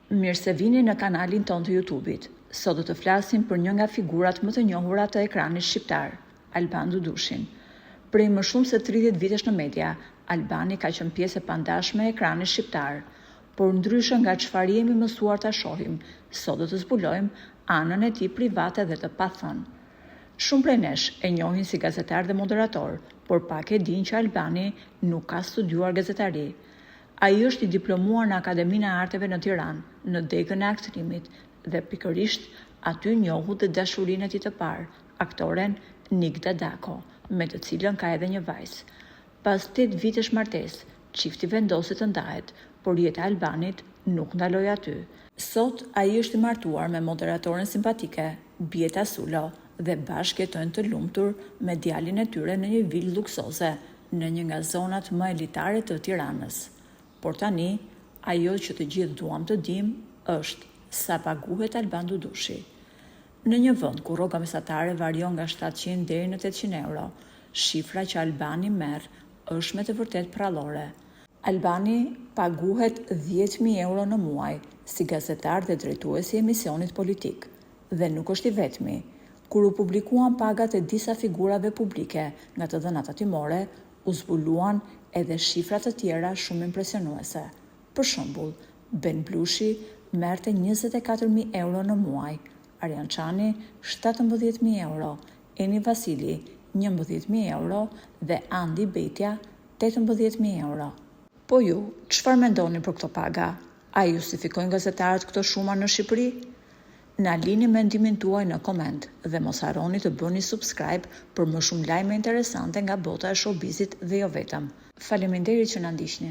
Mirë se vini në kanalin ton të YouTube-it. Sot do të flasim për një nga figurat më të njohura të ekranit shqiptar, Alban Dudushin. Prej më shumë se 30 vitesh në media, Albani ka qenë pjesë e pandashme e ekranit shqiptar, por ndryshe nga çfarë jemi mësuar ta shohim, sot do të zbulojmë anën e tij private dhe të pathënë. Shumë prej nesh e njohin si gazetar dhe moderator, por pak e dinë që Albani nuk ka studiuar gazetari. Ai është i diplomuar në Akademinë e Arteve në Tiranë, në degën e aktrimit, dhe pikërisht aty njohu dhe dashurinë e tij të parë, aktoren Nikda Dako, me të cilën ka edhe një vajzë. Pas 8 vitesh martesë, çifti vendosi të ndahet, por jeta e Albanit nuk ndaloi aty. Sot ai është i martuar me moderatoren simpatike, Bjeta Sulo, dhe bashkë jetojnë të lumtur me djalin e tyre në një vilë luksoze, në një nga zonat më elitare të Tiranës. Por tani, ajo që të gjithë duam të dim është sa paguhet Alban Dudushi. Në një vend ku rroga mesatare varion nga 700 deri në 800 euro, shifra që Albani merr është me të vërtet prallore. Albani paguhet 10.000 euro në muaj si gazetar dhe drejtuesi i emisionit politik. Dhe nuk është i vetmi. Kur u publikuan pagat e disa figurave publike nga të dhënat tatimore, u zbuluan edhe shifra të tjera shumë impresionuese. Për shembull, Ben Blushi merrte 24.000 euro në muaj, Arjan Çani 17.000 euro, Eni Vasili 11.000 euro dhe Andi Betja 18.000 euro. Po ju, çfarë mendoni për këto paga? A justifikojnë gazetarët këto shuma në Shqipëri? Na lini mendimin tuaj në koment dhe mos harroni të bëni subscribe për më shumë lajme interesante nga bota e showbizit dhe jo vetëm. Faleminderit që na ndiqni.